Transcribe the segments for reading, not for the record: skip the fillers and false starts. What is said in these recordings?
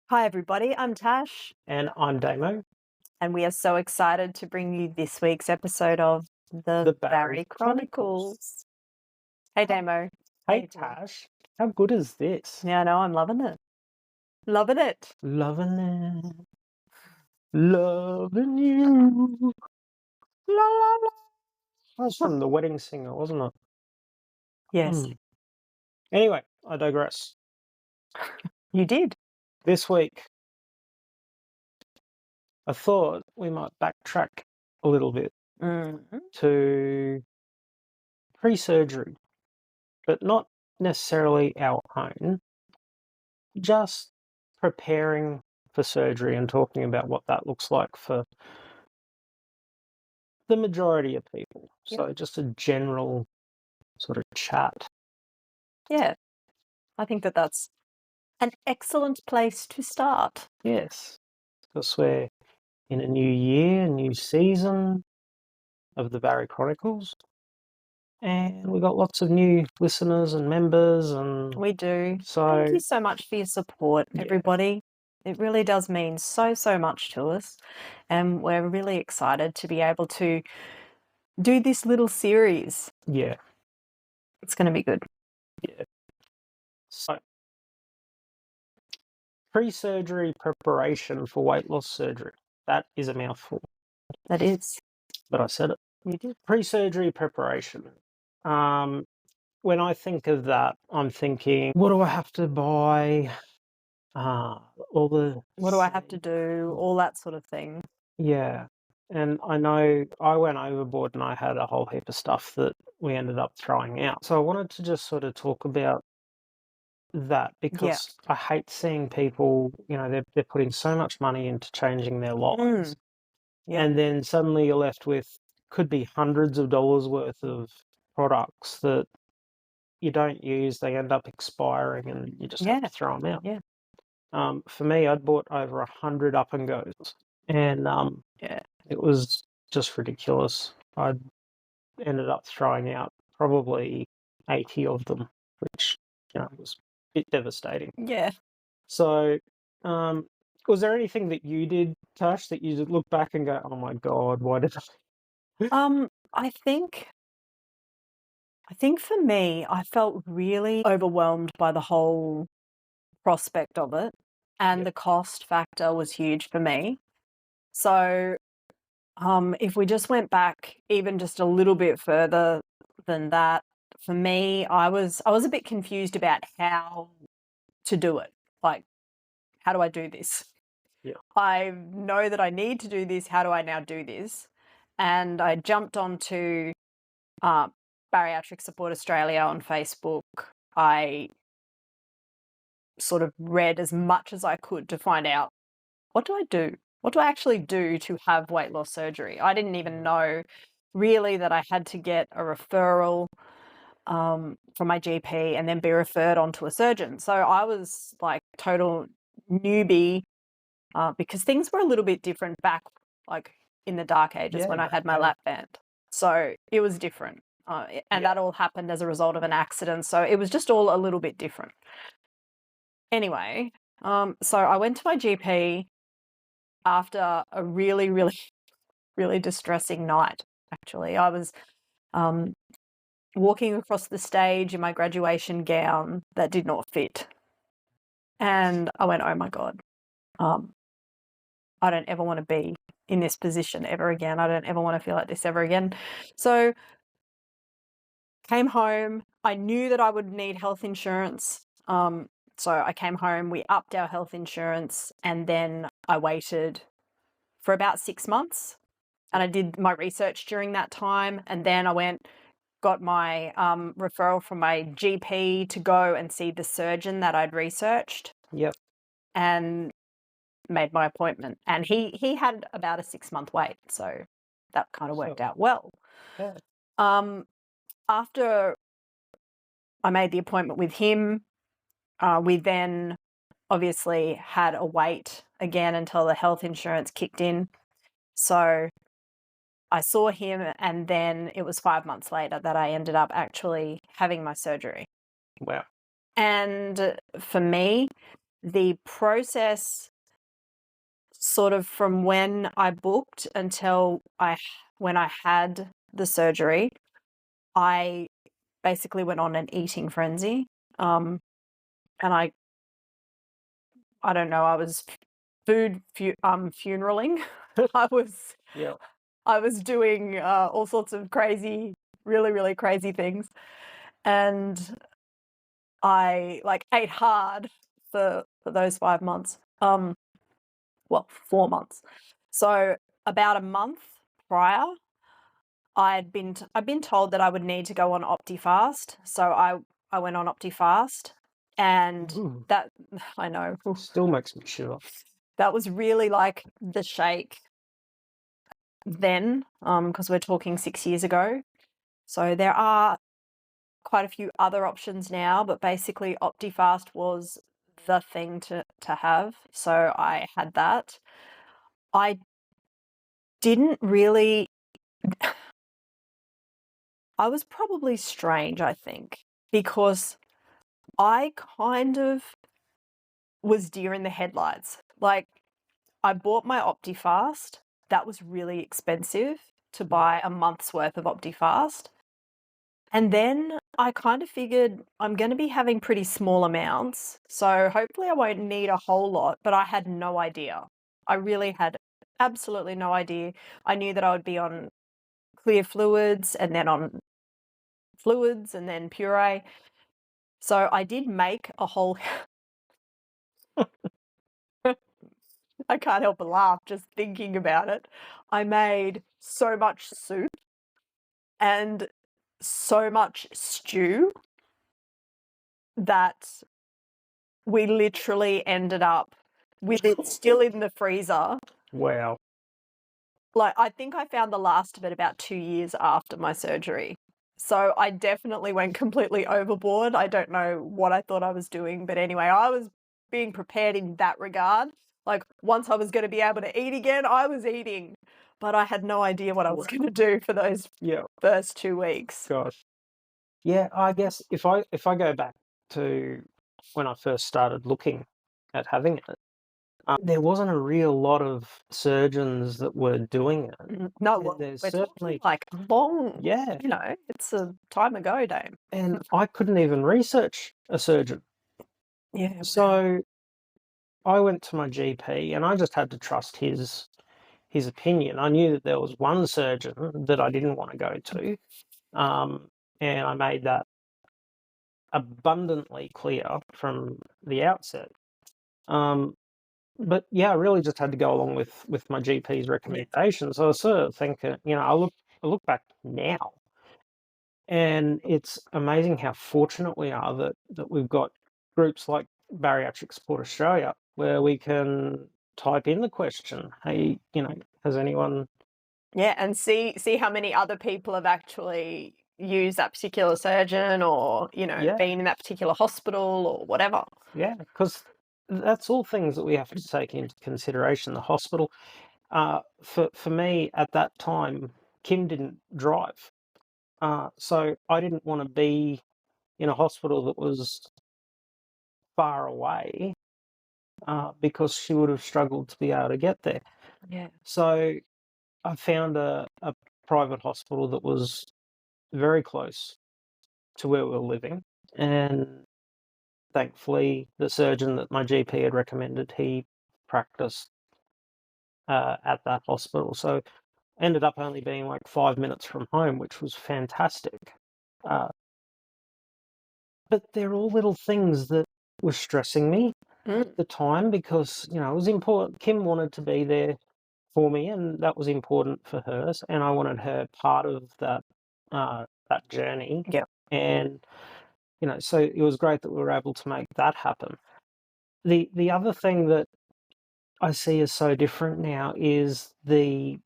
Hi, everybody. I'm Tash, And I'm Damo, and we are so excited to bring you this week's episode of the the Bari Bari Chronicles. Chronicles. Hey, Damo. How Hey you doing? Tash, how good is this? Yeah, I know. I'm loving it. Loving it. Loving it, loving you. La la la. That's from The Wedding Singer, wasn't it? Yes, Hmm. Anyway, I digress. you did. This week, I thought we might backtrack a little bit Mhm. to pre-surgery, but not necessarily our own, just preparing for surgery and talking about what that looks like for the majority of people. Yep. So just a general sort of chat. Yeah, I think that's an excellent place to start. Yes, because we're in a new year, a new season of the Bari Chronicles, and we've got lots of new listeners and members, and We do. Thank so you so much for your support, yeah, everybody. It really does mean so, so much to us. And we're really excited to be able to do this little series. yeah, It's going to be good. yeah. So pre-surgery preparation for weight loss surgery. That is a mouthful, That is. but I said it. You did. Pre-surgery preparation. When I think of that, I'm thinking, what do I have to buy? All the What do I have to do? All that sort of thing. yeah. And I know I went overboard and I had a whole heap of stuff that we ended up throwing out. So I wanted to just sort of talk about that Yeah. because I hate seeing people, they're putting so much money into changing their lives. Yeah. And then suddenly you're left with could be hundreds of dollars worth of products that you don't use, they end up expiring and you just have to throw them out. Yeah. For me, I'd bought over 100 up and goes, and Yeah. it was just ridiculous. I ended up throwing out probably 80 of them, which was a bit devastating. Yeah. So, was there anything that you did, Tash, that you look back and go, "Oh my god, why did I?" I think for me, I felt really overwhelmed by the whole prospect of it, and Yep. the cost factor was huge for me. So, if we just went back even just a little bit further than that, for me, I was a bit confused about how to do it. Like, how do I do this? Yeah. I know that I need to do this. How do I now do this? And I jumped onto uh, Bariatric Support Australia on Facebook. I sort of read as much as I could to find out, what do I do? What do I actually do to have weight loss surgery? I didn't even know really that I had to get a referral from my GP and then be referred on to a surgeon. So I was like total newbie because things were a little bit different back like in the dark ages Yeah, when I back had my then. lap band. So it was different. And Yeah. that all happened as a result of an accident. So it was just all a little bit different. Anyway, so I went to my GP after a really, really, really distressing night, actually. I was walking across the stage in my graduation gown that did not fit. And I went, oh my God, I don't ever want to be in this position ever again. I don't ever want to feel like this ever again. So came home. I knew that I would need health insurance. So I came home, we upped our health insurance, and then I waited for about 6 months. And I did my research during that time. And then I got my referral from my GP to go and see the surgeon that I'd researched Yep. and made my appointment. And he had about a 6-month wait. So that kind of worked So, out well. yeah. After I made the appointment with him, we then obviously had a wait again until the health insurance kicked in. So I saw him, and then it was 5 months later that I ended up actually having my surgery. Wow. And for me, the process sort of from when I booked until when I had the surgery, I basically went on an eating frenzy. And I don't know, I was funeraling. Yeah. I was doing all sorts of crazy, really, really crazy things. And I ate hard for those 5 months. Well, 4 months. So about a month prior, I'd been told that I would need to go on OptiFast. So I went on OptiFast, and Ooh, that I know still makes me shiver. that was really like the shake then, because we're talking 6 years ago. So there are quite a few other options now, but basically OptiFast was the thing to have. So I had that. I didn't really I was probably strange, I think, because I kind of was deer in the headlights. Like, I bought my OptiFast. That was really expensive to buy a month's worth of OptiFast. And then I kind of figured I'm going to be having pretty small amounts, so hopefully I won't need a whole lot, but I had no idea. I really had absolutely no idea. I knew that I would be on clear fluids and then on fluids and then puree. So I did make a whole I can't help but laugh just thinking about it. I made so much soup and so much stew that we literally ended up with it still in the freezer. Wow. Like, I think I found the last of it about 2 years after my surgery. So I definitely went completely overboard. I don't know what I thought I was doing, but anyway, I was being prepared in that regard. Like, once I was going to be able to eat again, I was eating, but I had no idea what I was going to do for those Yeah. first 2 weeks. Gosh. Yeah, I guess if I go back to when I first started looking at having it, there wasn't a real lot of surgeons that were doing it. No, And well, there's we're certainly talking like long, yeah, it's a time ago, Dame. and I couldn't even research a surgeon. Yeah. Wow. So I went to my GP and I just had to trust his opinion. I knew that there was one surgeon that I didn't want to go to, and I made that abundantly clear from the outset. But yeah, I really just had to go along with my GP's recommendations. So I was sort of thinking, I look back now, and it's amazing how fortunate we are that we've got groups like Bariatric Support Australia, where we can type in the question, hey, has anyone? Yeah, and see how many other people have actually used that particular surgeon or, Yeah, been in that particular hospital or whatever. yeah, because that's all things that we have to take into consideration. The hospital, for me at that time, Kim didn't drive, so I didn't want to be in a hospital that was far away, because she would have struggled to be able to get there. Yeah. So I found a private hospital that was very close to where we were living, and thankfully, the surgeon that my GP had recommended, he practiced at that hospital. So ended up only being like 5 minutes from home, which was fantastic. Uh, but they're all little things that were stressing me at the time because, it was important. Kim wanted to be there for me, and that was important for her, and I wanted her part of that journey. Yeah. And so it was great that we were able to make that happen. The other thing that I see as so different now is the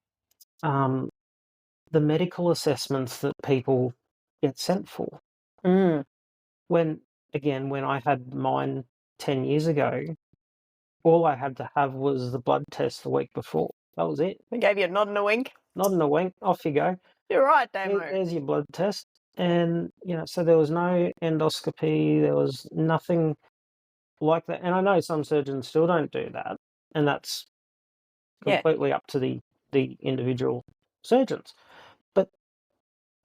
medical assessments that people get sent for. When I had mine 10 years ago, all I had to have was the blood test the week before. That was it. They gave you a nod and a wink. Nod and a wink, off you go. You're right, Damo. There's your blood test. And, so there was no endoscopy, there was nothing like that. And I know some surgeons still don't do that, and that's Yeah. completely up to the individual surgeons. But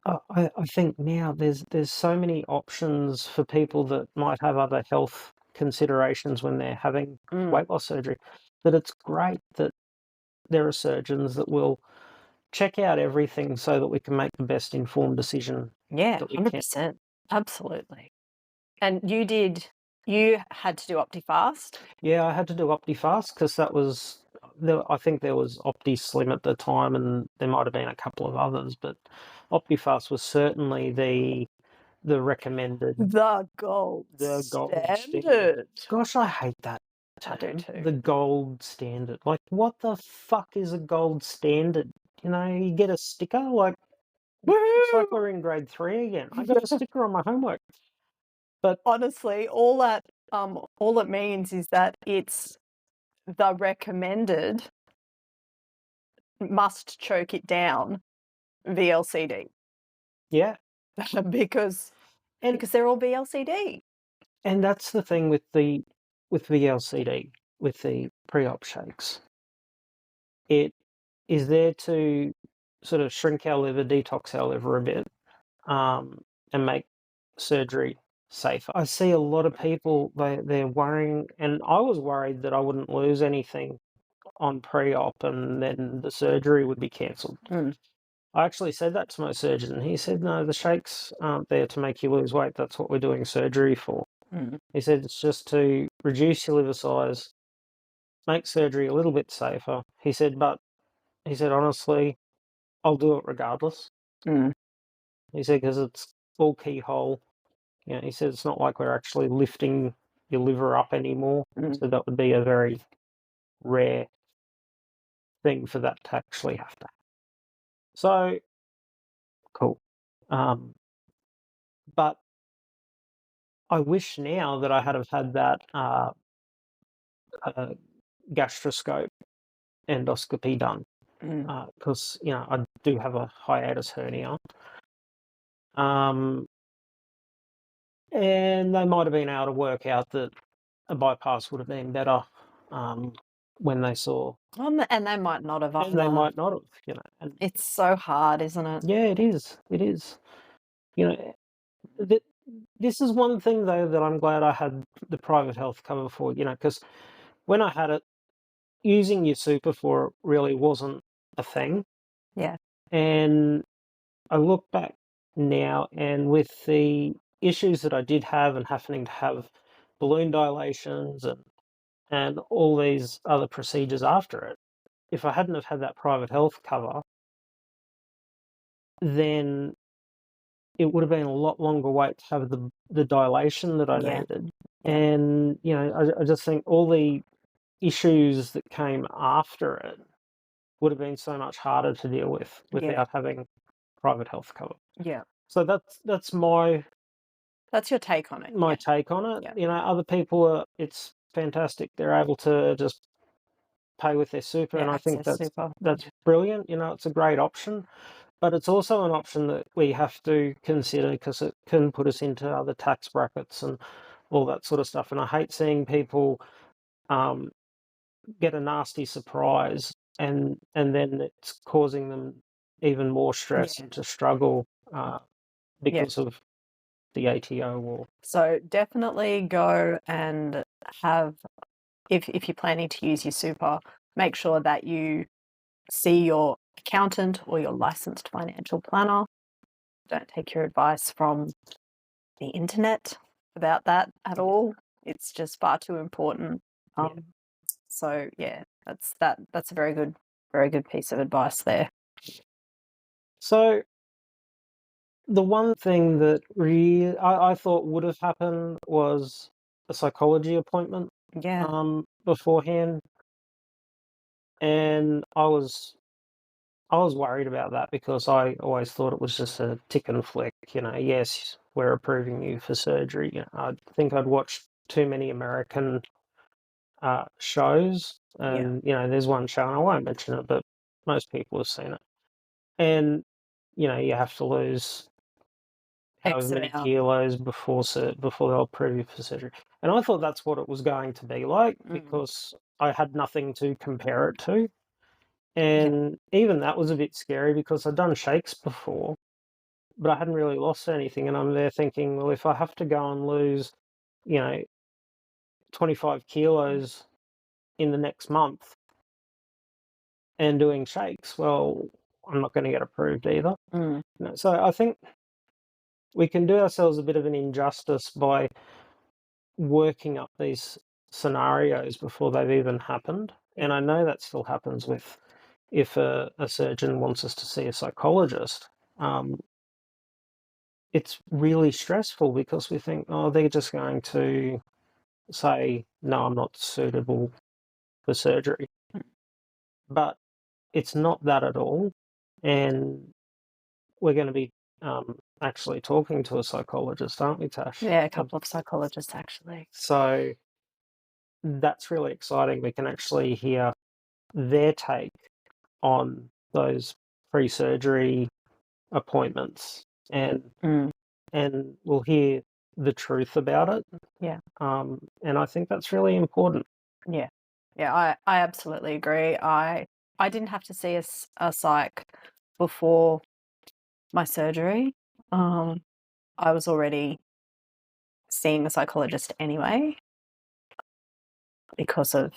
I think now there's so many options for people that might have other health considerations when they're having weight loss surgery, that it's great that there are surgeons that will check out everything so that we can make the best informed decision Yeah, that we can. 100%. Absolutely. And you had to do OptiFast? Yeah, I had to do OptiFast because that was I think there was OptiSlim at the time, and there might have been a couple of others, but OptiFast was certainly the recommended, The gold the gold standard. standard. Gosh, I hate that I do term, too. the gold standard. Like, what the fuck is a gold standard? You know, you get a sticker, like, it's like we're in grade 3 again. I got a sticker on my homework. But honestly, all it means is that it's the recommended must choke it down VLCD. yeah, because and they're all VLCD. and that's the thing with VLCD, with the pre-op shakes. It is there to sort of shrink our liver, detox our liver a bit, and make surgery safer. I see a lot of people, they're worrying, and I was worried that I wouldn't lose anything on pre-op and then the surgery would be cancelled. I actually said that to my surgeon, and he said, no, the shakes aren't there to make you lose weight. That's what we're doing surgery for. He said it's just to reduce your liver size, make surgery a little bit safer. He said, honestly, I'll do it regardless. He said, because it's all keyhole. You know, he said it's not like we're actually lifting your liver up anymore. So that would be a very rare thing for that to actually happen. So cool. But I wish now that I had have had that gastroscope endoscopy done, because you know I do have a hiatus hernia, and they might have been able to work out that a bypass would have been better when they saw, And they might not have and they either. might not have, you know. And It's so hard, isn't it? yeah, it is. It is. You know, this is one thing though that I'm glad I had the private health cover for. You know, because when I had it, using your super for it really wasn't a thing. Yeah. And I look back now, and with the issues that I did have and happening to have balloon dilations and all these other procedures after it, if I hadn't have had that private health cover, then it would have been a lot longer wait to have the dilation that I needed. Yeah. And, you know, I just think all the issues that came after it would have been so much harder to deal with without having private health cover. Yeah. So that's That's your take on it. my take on it. Yeah. You know, other people it's fantastic. They're able to just pay with their super, and I think access that's brilliant. You know, it's a great option, but it's also an option that we have to consider because it can put us into other tax brackets and all that sort of stuff. And I hate seeing people get a nasty surprise and then it's causing them even more stress and to struggle because of the ATO or. So definitely go and have, if you're planning to use your super, make sure that you see your accountant or your licensed financial planner. Don't take your advice from the internet about that at all. It's just far too important. So yeah, that's a very good piece of advice there. So the one thing that really I thought would have happened was a psychology appointment beforehand, and I was worried about that because I always thought it was just a tick and flick. You know, yes, we're approving you for surgery. You know, I think I'd watched too many American shows, and you know, there's one show, and I won't mention it, but most people have seen it. And you know, you have to lose however many kilos before they'll approve you for surgery. And I thought that's what it was going to be like because I had nothing to compare it to. And even that was a bit scary because I'd done shakes before, but I hadn't really lost anything. And I'm there thinking, well, if I have to go and lose, 25 kilos in the next month and doing shakes, well, I'm not going to get approved either. So I think we can do ourselves a bit of an injustice by working up these scenarios before they've even happened. And I know that still happens with if a surgeon wants us to see a psychologist. It's really stressful because we think, oh, they're just going to say, no, I'm not suitable for surgery. But it's not that at all. And we're going to be actually talking to a psychologist, aren't we, Tash? Yeah, a couple of psychologists, actually. So that's really exciting. We can actually hear their take on those pre-surgery appointments and we'll hear the truth about it. Yeah. And I think that's really important. Yeah. I absolutely agree. I didn't have to see a psych before my surgery. I was already seeing a psychologist anyway because of,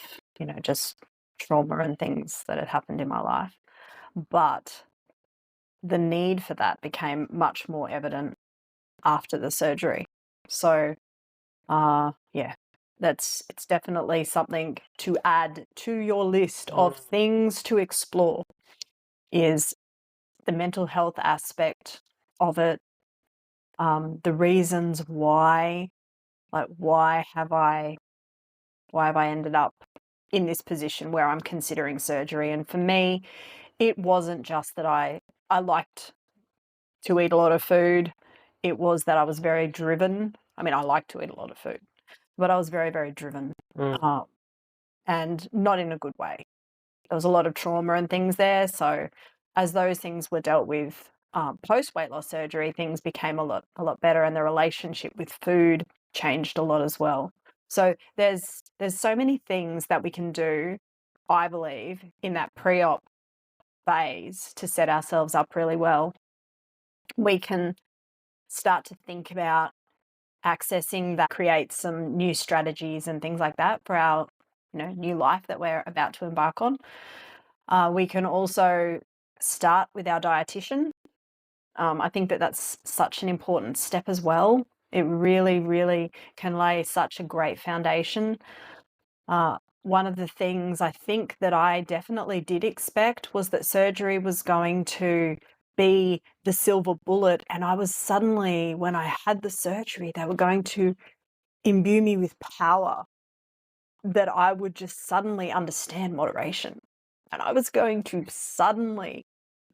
just trauma and things that had happened in my life. But the need for that became much more evident after the surgery. So, it's definitely something to add to your list of things to explore is the mental health aspect of it, the reasons why, like why have I ended up in this position where I'm considering surgery. And for me, it wasn't just that I liked to eat a lot of food. It was that I was very driven. I mean, I like to eat a lot of food, but I was very, very driven, and not in a good way. There was a lot of trauma and things there. So as those things were dealt with post weight loss surgery, things became a lot better, and the relationship with food changed a lot as well. So there's so many things that we can do, I believe, in that pre-op phase to set ourselves up really well. We can start to think about accessing that, create some new strategies and things like that for our new life that we're about to embark on. We can also start with our dietitian. I think that that's such an important step as well. It really, really can lay such a great foundation. One of the things I think that I definitely did expect was that surgery was going to be the silver bullet. And I was suddenly, when I had the surgery, they were going to imbue me with power, that I would just suddenly understand moderation. And I was going to suddenly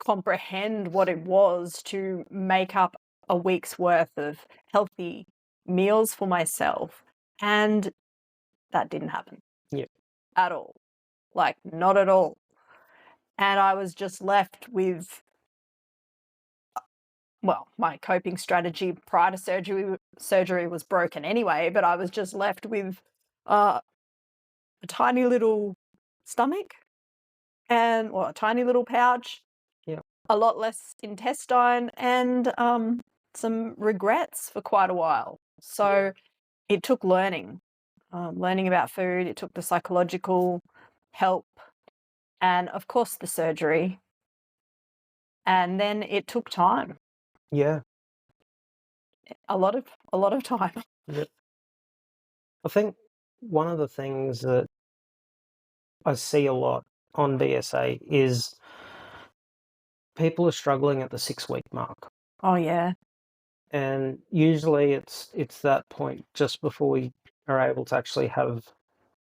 comprehend what it was to make up a week's worth of healthy meals for myself. And that didn't happen. Yep. At all. Like, not at all. And I was just left with, well, my coping strategy prior to surgery was broken anyway, but I was just left with a tiny little stomach and a tiny little pouch, a lot less intestine, and some regrets for quite a while. So it took learning about food. It took the psychological help, and of course the surgery. And then it took time. Yeah. A lot of time. Yep. I think one of the things that I see a lot on BSA is people are struggling at the 6-week mark. Oh yeah. And usually it's that point just before we are able to actually have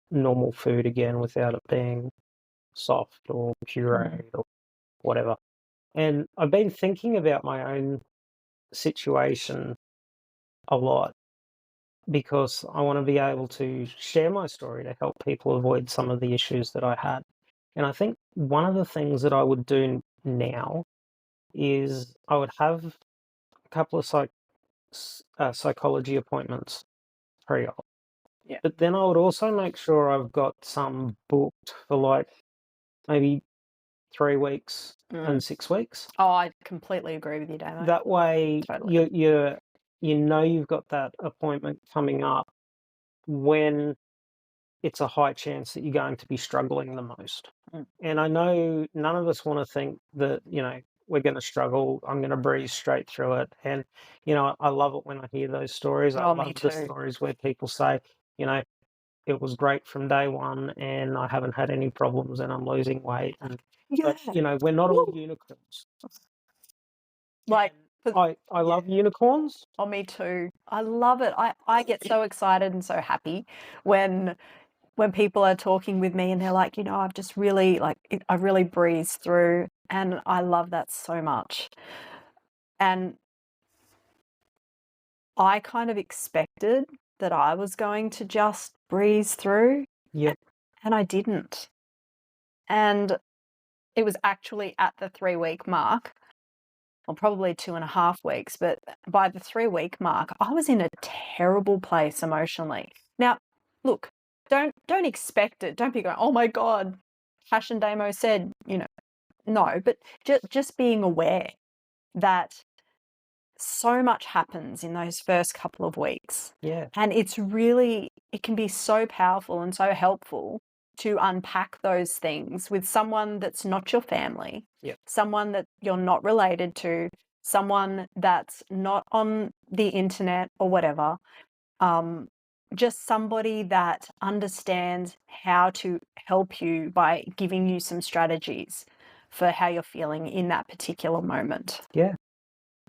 normal food again without it being soft or pureed or whatever. And I've been thinking about my own situation a lot because I want to be able to share my story to help people avoid some of the issues that I had. And I think one of the things that I would do now is I would have a couple of psychology appointments pre-op. Yeah. But then I would also make sure I've got some booked for like maybe 3 weeks and 6 weeks. Oh, I completely agree with you, Damo. That way, Totally. you know you've got that appointment coming up when it's a high chance that you're going to be struggling the most. And I know none of us want to think that, we're going to struggle. I'm going to breeze straight through it. And, I love it when I hear those stories. I Oh, me love the too. stories where people say, it was great from day one and I haven't had any problems and I'm losing weight. But, we're not all unicorns. Like, I love unicorns. Oh, me too. I love it. I get so excited and so happy when people are talking with me and they're like, I've just really I really breezed through, and I love that so much. And I kind of expected that I was going to just breeze through. Yep. And I didn't. And it was actually at the 3-week mark, or probably 2.5 weeks, but by the 3-week mark, I was in a terrible place emotionally. Now, look, don't expect it. Don't be going, oh my God, Tash and Damo said, no, but just being aware that so much happens in those first couple of weeks. Yeah. And it can be so powerful and so helpful to unpack those things with someone that's not your family, someone that you're not related to, someone that's not on the internet or whatever. Just somebody that understands how to help you by giving you some strategies for how you're feeling in that particular moment. Yeah.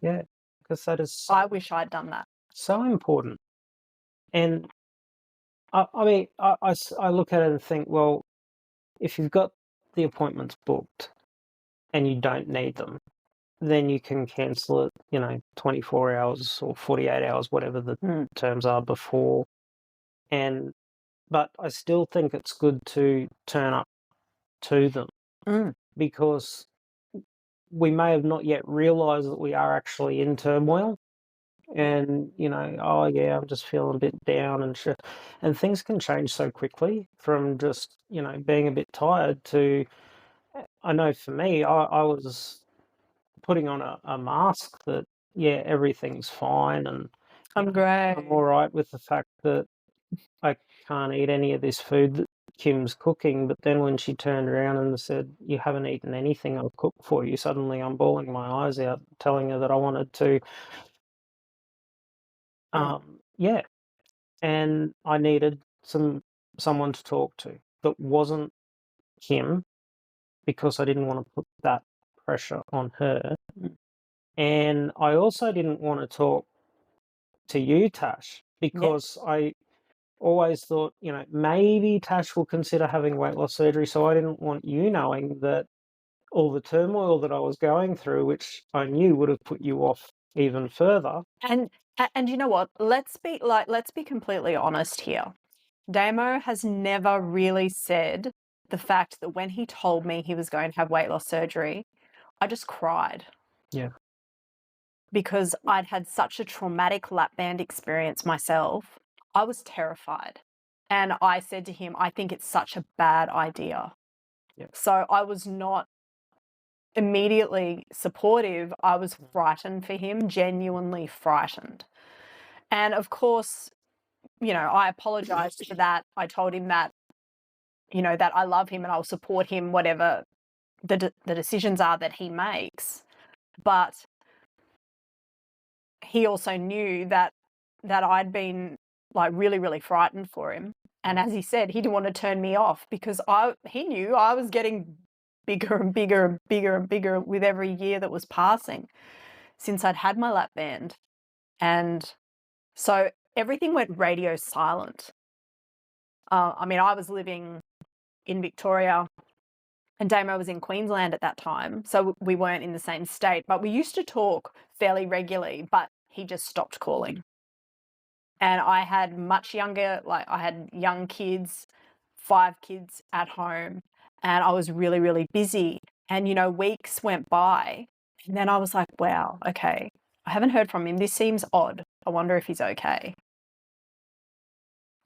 Yeah. Because that is I wish I'd done that. so important. And I mean, I look at it and think, well, if you've got the appointments booked and you don't need them, then you can cancel it, 24 hours or 48 hours, whatever the terms are before. But I still think it's good to turn up to them because we may have not yet realized that we are actually in turmoil. And, oh yeah, I'm just feeling a bit down and shit. And things can change so quickly from just, being a bit tired to, I know for me, I was putting on a mask that, yeah, everything's fine. And I'm great. I'm all right with the fact that I can't eat any of this food that Kim's cooking. But then when she turned around and said, you haven't eaten anything I've cooked for you, suddenly I'm bawling my eyes out, telling her that I wanted to. Yeah. And I needed someone to talk to that wasn't Kim because I didn't want to put that pressure on her. And I also didn't want to talk to you, Tash, because I always thought, maybe Tash will consider having weight loss surgery. So I didn't want you knowing that all the turmoil that I was going through, which I knew would have put you off even further. And you know what? Let's be completely honest here. Damo has never really said the fact that when he told me he was going to have weight loss surgery, I just cried. Yeah. Because I'd had such a traumatic lap band experience myself. I was terrified. And I said to him, I think it's such a bad idea. Yeah. So I was not immediately supportive. I was frightened for him, genuinely frightened. And of course, I apologized for that. I told him that, that I love him and I'll support him, whatever the decisions are that he makes. But he also knew that I'd been like really, really frightened for him. And as he said, he didn't want to turn me off because he knew I was getting bigger and bigger and bigger and bigger with every year that was passing since I'd had my lap band. And so everything went radio silent. I mean, I was living in Victoria and Damo was in Queensland at that time. So we weren't in the same state, but we used to talk fairly regularly, but he just stopped calling. And I had much younger, I had young kids, 5 kids at home, and I was really, really busy. And, weeks went by, and then I was like, wow, okay, I haven't heard from him. This seems odd. I wonder if he's okay.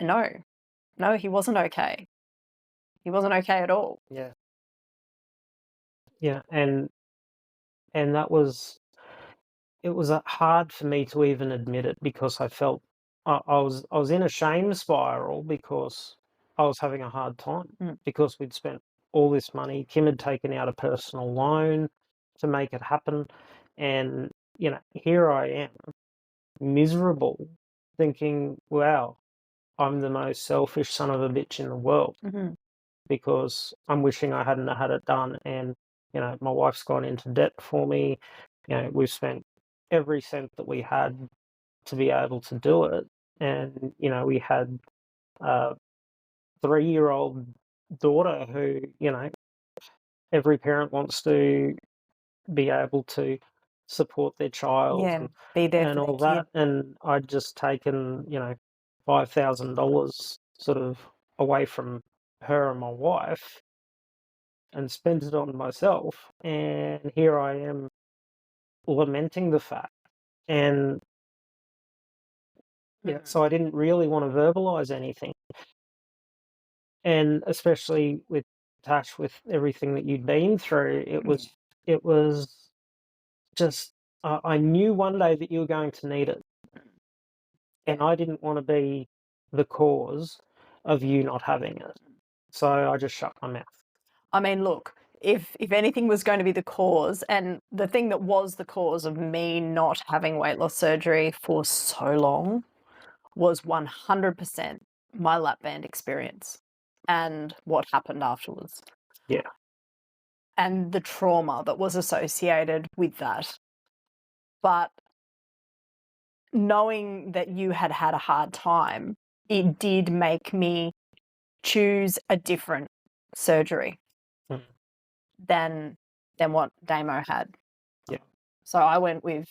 No, he wasn't okay. He wasn't okay at all. Yeah. Yeah, and that was it was hard for me to even admit it because I felt I was in a shame spiral because I was having a hard time because we'd spent all this money. Kim had taken out a personal loan to make it happen, and here I am, miserable, thinking, "Wow, I'm the most selfish son of a bitch in the world." Because I'm wishing I hadn't had it done. And, my wife's gone into debt for me. We've spent every cent that we had to be able to do it. And, we had a 3-year-old daughter who, every parent wants to be able to support their child Yeah, be there and for all their that. And I'd just taken, $5,000 sort of away from her and my wife and spent it on myself. And here I am lamenting the fact. And so I didn't really want to verbalize anything. And especially with Tash, with everything that you'd been through, it was just, I knew one day that you were going to need it. And I didn't want to be the cause of you not having it. So I just shut my mouth. I mean, look, if anything was going to be the cause, and the thing that was the cause of me not having weight loss surgery for so long was 100% my lap band experience and what happened afterwards. Yeah. And the trauma that was associated with that. But knowing that you had had a hard time, it did make me choose a different surgery than what Damo had. Yeah. So I went with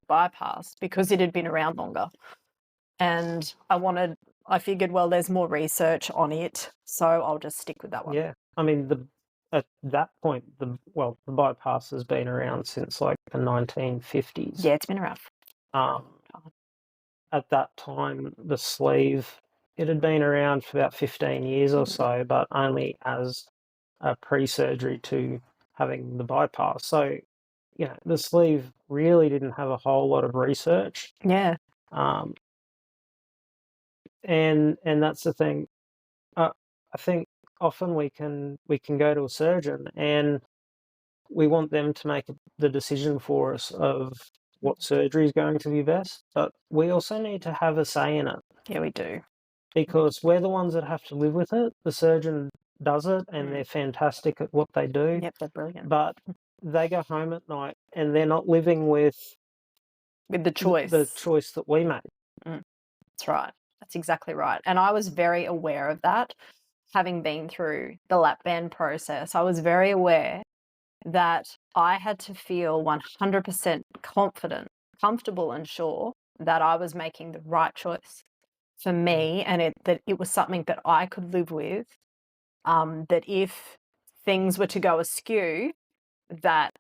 bypass because it had been around longer, and I figured, well, there's more research on it, so I'll just stick with that one. Yeah, I mean, at that point, the bypass has been around since like the 1950s. Yeah, it's been around. At that time, the sleeve, it had been around for about 15 years or so, but only as a pre-surgery to having the bypass. So, the sleeve really didn't have a whole lot of research. Yeah. And that's the thing. I think often we can go to a surgeon and we want them to make the decision for us of what surgery is going to be best, but we also need to have a say in it. Yeah, we do. Because we're the ones that have to live with it. The surgeon does it and they're fantastic at what they do. Yep, they're brilliant. But they go home at night and they're not living with the choice. The choice that we made. That's right. That's exactly right. And I was very aware of that, having been through the lap band process. I was very aware that I had to feel 100% confident, comfortable and sure that I was making the right choice for me, and that it was something that I could live with, that if things were to go askew, that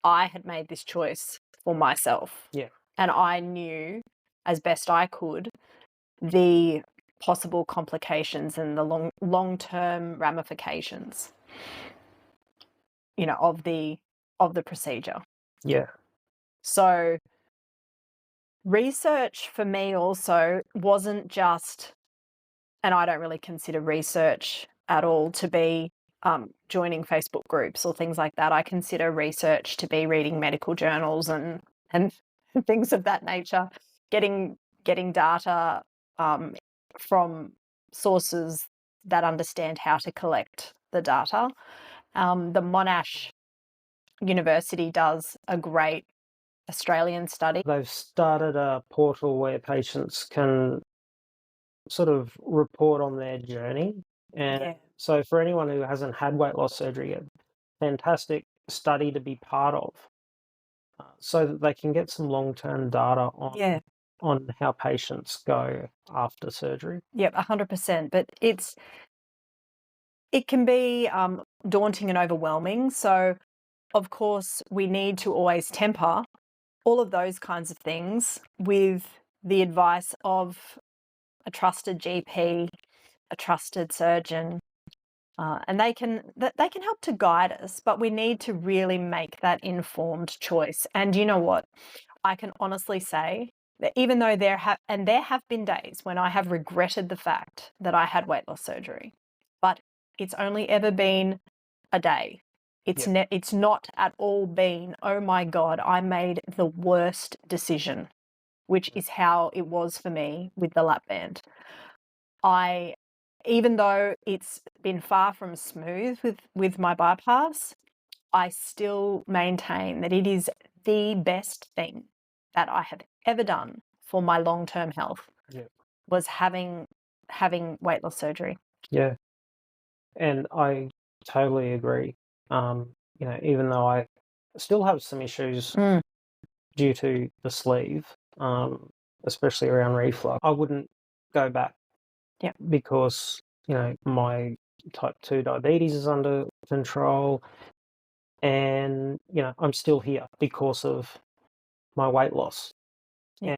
I had made this choice for myself. Yeah. And I knew as best I could the possible complications and the long-term ramifications, of the procedure. Yeah. So research for me also wasn't just, and I don't really consider research at all to be joining Facebook groups or things like that. I consider research to be reading medical journals and things of that nature, getting data from sources that understand how to collect the data. The Monash University does a great Australian study. They've started a portal where patients can sort of report on their journey. And so for anyone who hasn't had weight loss surgery, a fantastic study to be part of, so that they can get some long-term data on how patients go after surgery. Yep, 100%. But it can be daunting and overwhelming. So, of course, we need to always temper all of those kinds of things with the advice of a trusted GP, a trusted surgeon, and they can help to guide us, but we need to really make that informed choice. And you know what? I can honestly say that even though there have been days when I have regretted the fact that I had weight loss surgery, but it's only ever been a day. It's not at all been, oh my God, I made the worst decision, which is how it was for me with the lap band. Even though it's been far from smooth with my bypass, I still maintain that it is the best thing that I have ever done for my long-term health. Was having weight loss surgery. Yeah. And I totally agree. Even though I still have some issues due to the sleeve, especially around reflux, I wouldn't go back. Yeah. Because, my type 2 diabetes is under control, and, I'm still here because of my weight loss.